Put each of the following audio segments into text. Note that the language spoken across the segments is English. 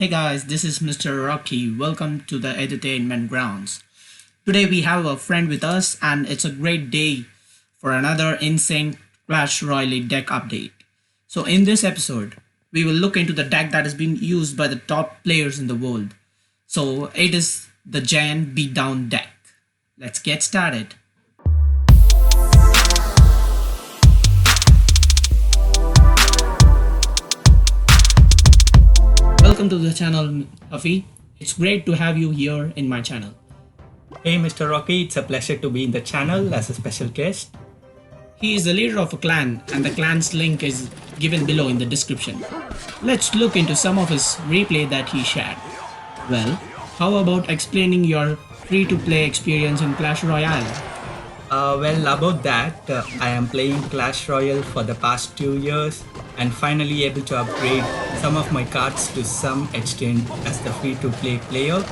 Hey guys, this is Mr. Rocky. Welcome to the Entertainment Grounds. Today we have a friend with us, and it's a great day for another insane Clash Royale deck update. So, in this episode, we will look into the deck that has been used by the top players in the world. So, it is the Giant Beatdown deck. Let's get started. Welcome to the channel, Afi. It's great to have you here in my channel. Hey Mr. Rocky, it's a pleasure to be in the channel as a special guest. He is the leader of a clan, and the clan's link is given below in the description. Let's look into some of his replay that he shared. Well, how about explaining your free-to-play experience in Clash Royale? About that, I am playing Clash Royale for the past 2 years and finally able to upgrade some of my cards to some extent as the free-to-play player.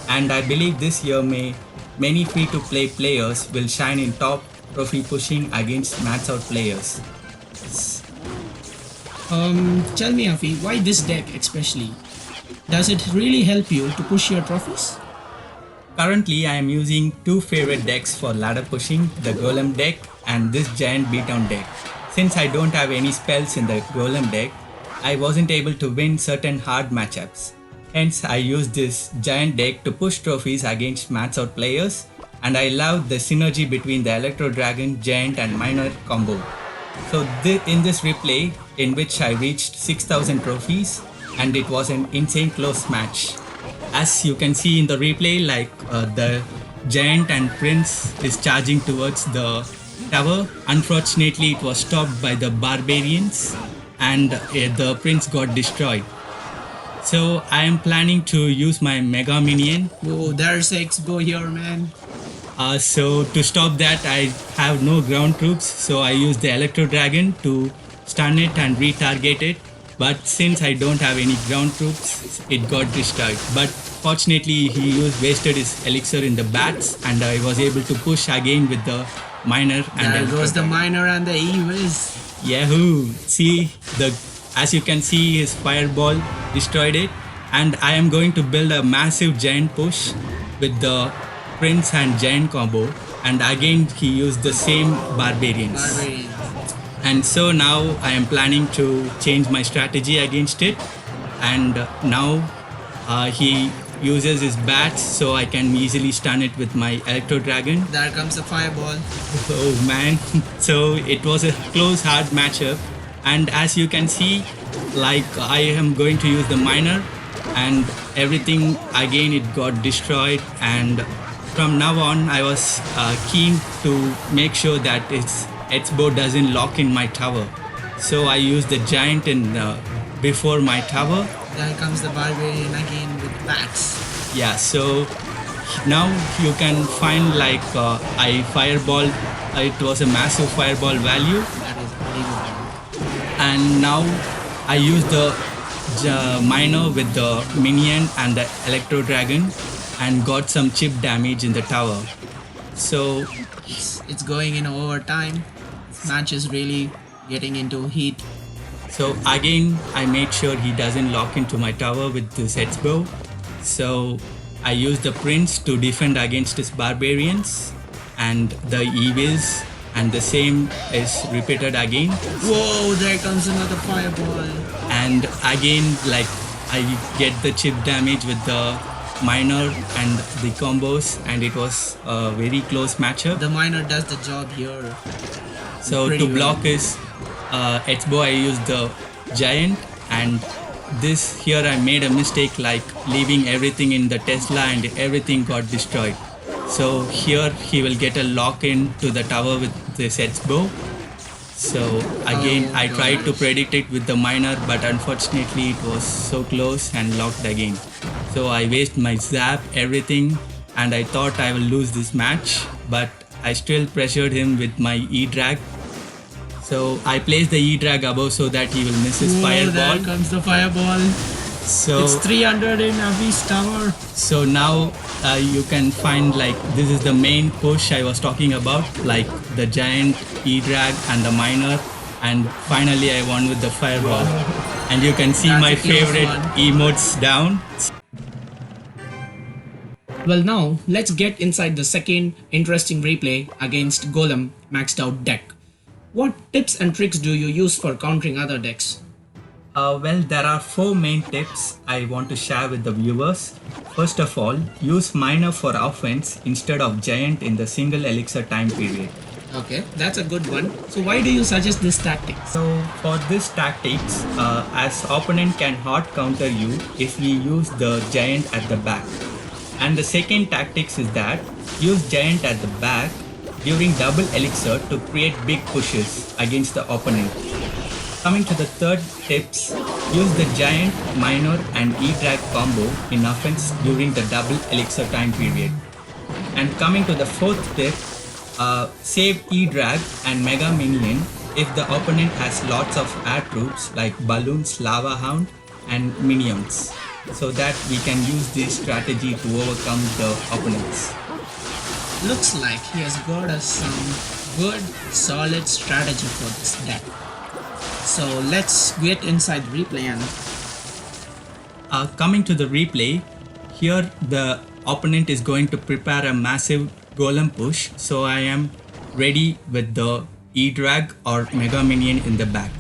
And I believe this year many free-to-play players will shine in top trophy pushing against max out players. Tell me, Afi, why this deck especially? Does it really help you to push your trophies? Currently, I am using two favorite decks for ladder pushing, the Golem deck and this Giant Beatdown deck. Since I don't have any spells in the Golem deck, I wasn't able to win certain hard matchups. Hence, I used this Giant deck to push trophies against max out players, and I love the synergy between the Electro Dragon, Giant and Miner combo. So in this replay, in which I reached 6000 trophies, and it was an insane close match. As you can see in the replay, the Giant and Prince is charging towards the tower. Unfortunately, it was stopped by the Barbarians and the Prince got destroyed. So I am planning to use my Mega Minion. Whoa, there's Expo here, man. So to stop that, I have no ground troops, so I use the Electro Dragon to stun it and retarget it. But since I don't have any ground troops, it got destroyed. But fortunately, he wasted his elixir in the bats, and I was able to push again with the miner. There goes the miner and the E-Wiz. Yahoo! See, as you can see, his fireball destroyed it, and I am going to build a massive giant push with the Prince and Giant combo, and again he used the same barbarians. And so now I am planning to change my strategy against it, and now he uses his bats, so I can easily stun it with my Electro Dragon. There comes the fireball. Oh man, so it was a close hard matchup, and as you can see, I am going to use the miner, and everything again it got destroyed. And from now on I was keen to make sure that its bow doesn't lock in my tower, so I used the Giant before my tower. There comes the Barbarian again with bats. Yeah, so now you can find I fireball. It was a massive fireball value. That is unbelievable. And now I use the miner with the minion and the Electro Dragon and got some chip damage in the tower. So It's going in overtime. This match is really getting into heat. So again, I made sure he doesn't lock into my tower with this X-bow. So I used the Prince to defend against his barbarians and the E-Wiz, and the same is repeated again. Whoa, there comes another fireball. And again, I get the chip damage with the miner and the combos, and it was a very close matchup. The miner does the job here. So Pretty to block his X-bow, I used the Giant, and this here I made a mistake, leaving everything in the Tesla, and everything got destroyed. So here he will get a lock in to the tower with this X-bow. So again, I tried to predict it with the miner, but unfortunately it was so close and locked again. So I wasted my zap, everything, and I thought I will lose this match, but I still pressured him with my E-Drag. So I placed the E-Drag above so that he will miss his fireball. There comes the fireball. So it's 300 in Avi's tower. So now you can find this is the main push I was talking about, the Giant, E-Drag and the miner, and finally I won with the fireball. And you can see That's my a close favorite one. emotes down. Well, now let's get inside the second interesting replay against Golem maxed out deck. What tips and tricks do you use for countering other decks? Well, there are four main tips I want to share with the viewers. First of all, use Miner for offense instead of Giant in the single elixir time period. Okay, that's a good one. So why do you suggest this tactic? So for this tactics, as opponent can hard counter you if we use the Giant at the back. And the second tactics is that use Giant at the back during double elixir to create big pushes against the opponent. Coming to the third tips, use the Giant, Minor and E-Drag combo in offense during the double elixir time period. And coming to the fourth tip, save E-Drag and Mega Minion if the opponent has lots of air troops like Balloons, Lava Hound and Minions, so that we can use this strategy to overcome the opponents. Looks like he has got us some good solid strategy for this deck. So let's get inside the replay and Coming to the replay, here the opponent is going to prepare a massive golem push, so I am ready with the E-Drag or Mega Minion in the back.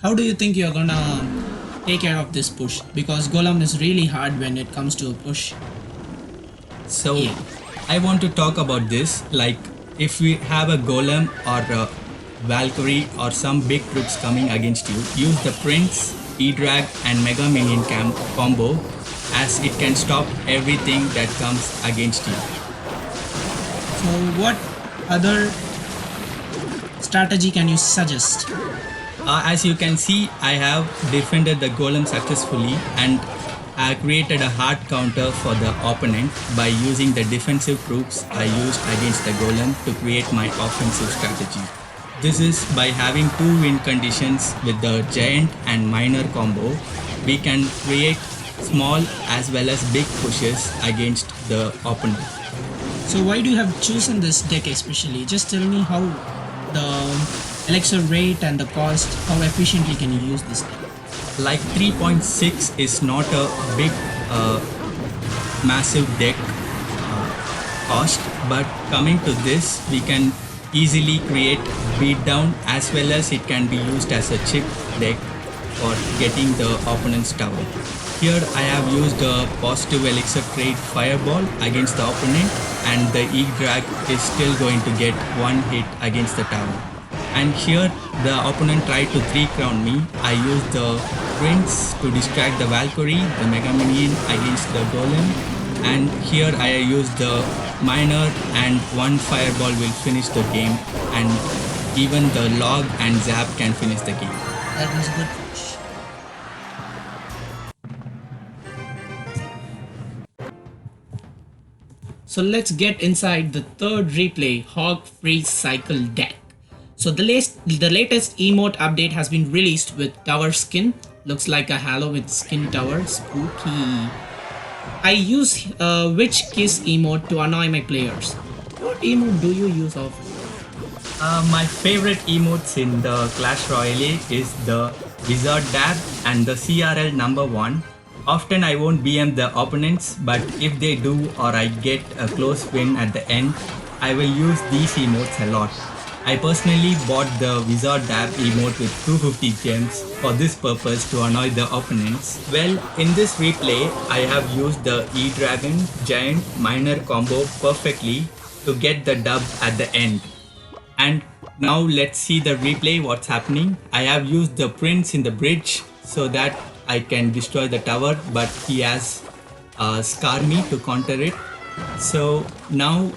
how do you think you're gonna take care of this push? Because Golem is really hard when it comes to a push. So Yeah. I want to talk about this, like if we have a golem or a Valkyrie or some big troops coming against you, use the Prince, E-Drag and Mega Minion combo, as it can stop everything that comes against you. So what other strategy can you suggest? As you can see, I have defended the golem successfully and I created a hard counter for the opponent by using the defensive troops I used against the golem to create my offensive strategy. This is by having two win conditions with the Giant and Minor combo. We can create small as well as big pushes against the opponent. So why do you have chosen this deck especially? Just tell me how the elixir rate and the cost, how efficiently can you use this deck? Like 3.6 is not a big massive deck cost, but coming to this we can easily create beatdown as well as it can be used as a chip deck for getting the opponent's tower. Here I have used a positive elixir trade fireball against the opponent and the E-Drag is still going to get one hit against the tower. And here the opponent tried to 3-crown me. I used the Prince to distract the Valkyrie, the Mega Minion against the Golem, and here I used the Minor and one fireball will finish the game, and even the Log and Zap can finish the game. That was a good push. So let's get inside the third replay, Hog Freeze Cycle deck. So the latest emote update has been released with Tower Skin. Looks like a Halo with Skin Tower. Spooky. I use Witch Kiss emote to annoy my players. What emote do you use of? My favorite emotes in the Clash Royale is the Wizard Dab and the CRL number 1. Often I won't BM the opponents, but if they do or I get a close win at the end, I will use these emotes a lot. I personally bought the Wizard Dab emote with 250 gems for this purpose to annoy the opponents. Well, in this replay, I have used the E-Dragon Giant Minor combo perfectly to get the dub at the end. And now let's see the replay, what's happening. I have used the Prince in the bridge so that I can destroy the tower, but he has Scar me to counter it. So now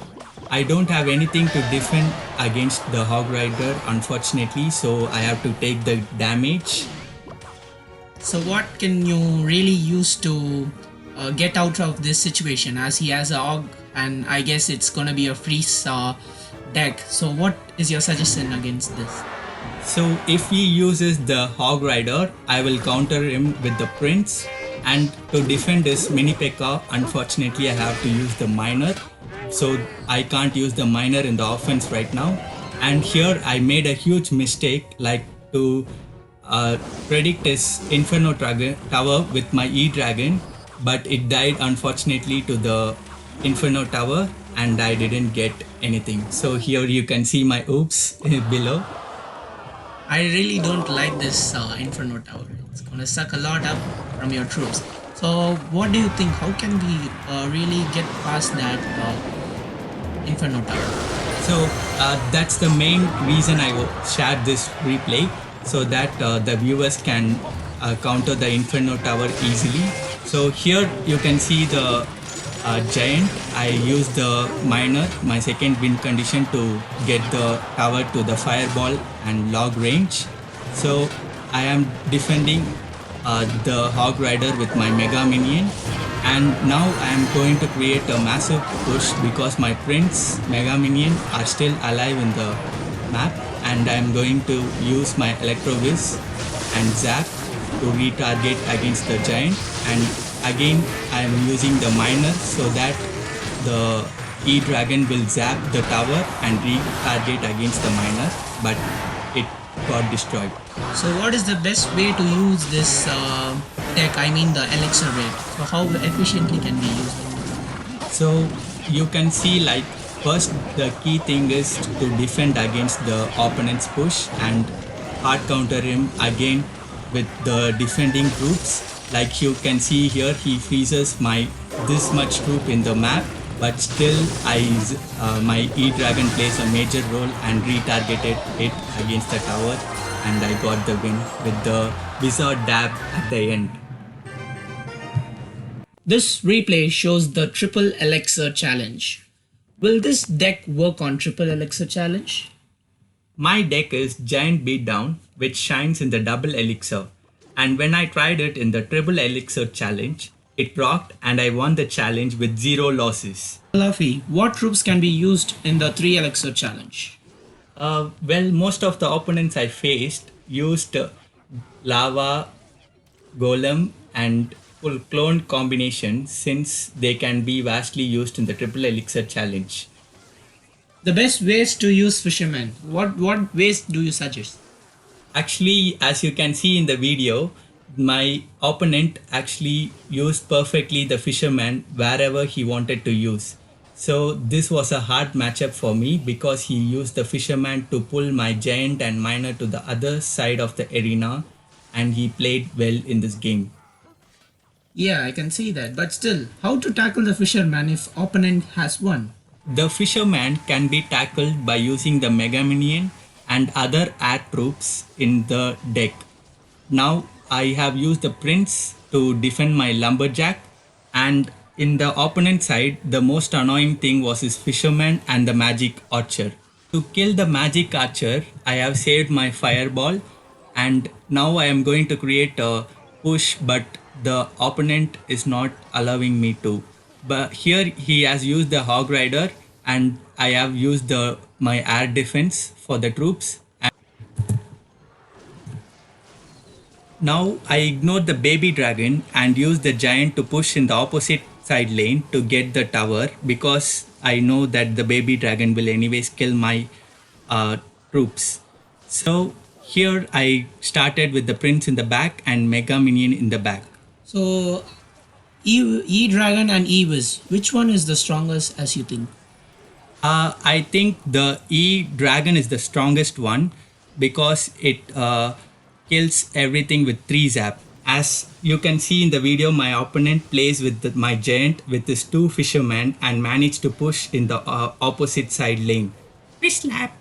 I don't have anything to defend against the Hog Rider, unfortunately, so I have to take the damage. So what can you really use to get out of this situation, as he has a Hog and I guess it's gonna be a freeze deck. So what is your suggestion against this? So if he uses the Hog Rider, I will counter him with the Prince, and to defend his Mini P.E.K.K.A, unfortunately I have to use the Minor. So I can't use the Minor in the offense right now. And here I made a huge mistake, like to predict his Inferno Tower with my E-Dragon, but it died unfortunately to the Inferno Tower and I didn't get anything. So here you can see my oops below. I really don't like this Inferno Tower. It's gonna suck a lot up from your troops. So, what do you think? How can we really get past that Inferno Tower? So that's the main reason I shared this replay so that the viewers can counter the Inferno Tower easily. So here you can see the giant. I used the miner, my second win condition, to get the tower to the fireball and log range. So I am defending the Hog Rider with my Mega Minion, and now I am going to create a massive push because my Prince Mega Minion are still alive in the map, and I am going to use my Electrovis and Zap to retarget against the giant, and again I am using the miner so that the E-Dragon will zap the tower and retarget against the miner, but it got destroyed. So, what is the best way to use this deck? I mean, the elixir rate. So, how efficiently can we use it? So you can see, like, first the key thing is to defend against the opponent's push and hard counter him again with the defending troops. Like you can see here, he freezes my this much troop in the map, but still my E-Dragon plays a major role and retargeted it against the tower, and I got the win with the Wizard Dab at the end. This replay shows the triple elixir challenge. Will this deck work on triple elixir challenge? My deck is Giant Beatdown, which shines in the double elixir, and when I tried it in the triple elixir challenge, it procced and I won the challenge with 0 losses. Luffy, what troops can be used in the 3 elixir challenge? Well, most of the opponents I faced used Lava, Golem, and full clone combination, since they can be vastly used in the triple elixir challenge. The best ways to use fishermen. What ways do you suggest? Actually, as you can see in the video, my opponent actually used perfectly the fisherman wherever he wanted to use. So this was a hard matchup for me because he used the fisherman to pull my giant and miner to the other side of the arena, and he played well in this game. Yeah, I can see that. But still, how to tackle the fisherman if opponent has one? The fisherman can be tackled by using the Mega Minion and other air troops in the deck. Now I have used the Prince to defend my Lumberjack, and in the opponent side, the most annoying thing was his fisherman and the magic archer. To kill the magic archer, I have saved my fireball, and now I am going to create a push, but the opponent is not allowing me to. But here he has used the Hog Rider, and I have used my air defense for the troops. Now I ignored the baby dragon and used the giant to push in the opposite side lane to get the tower, because I know that the baby dragon will anyways kill my troops. So here I started with the prince in the back and Mega Minion in the back. So, E-Dragon and E-Wiz, which one is the strongest as you think? I think the E-Dragon is the strongest one because it kills everything with 3 zap. As you can see in the video, my opponent plays with my giant with his 2 fishermen and managed to push in the opposite side lane. Fish slap!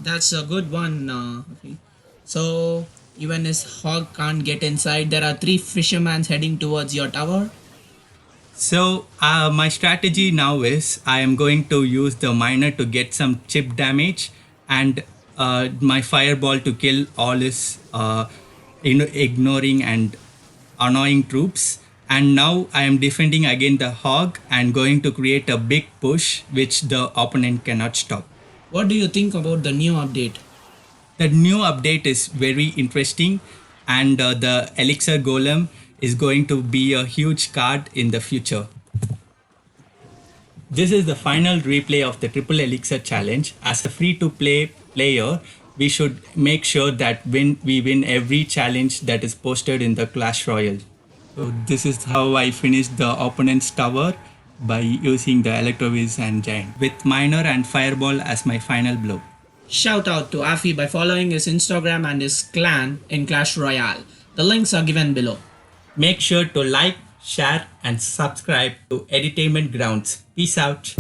That's a good one. Okay. So, even his hog can't get inside, there are 3 fishermen heading towards your tower. So my strategy now is I am going to use the miner to get some chip damage, and my fireball to kill all his ignoring and annoying troops. And now I am defending against the hog and going to create a big push which the opponent cannot stop. What do you think about the new update? The new update is very interesting, and the Elixir Golem is going to be a huge card in the future. This is the final replay of the Triple Elixir Challenge. As a free-to-play player, we should make sure that we win every challenge that is posted in the Clash Royale. So this is how I finished the opponent's tower by using the Electroviz and Giant with Miner and Fireball as my final blow. Shout out to Afi by following his Instagram and his clan in Clash Royale. The links are given below. Make sure to like, share and subscribe to Edutainment Grounds. Peace out.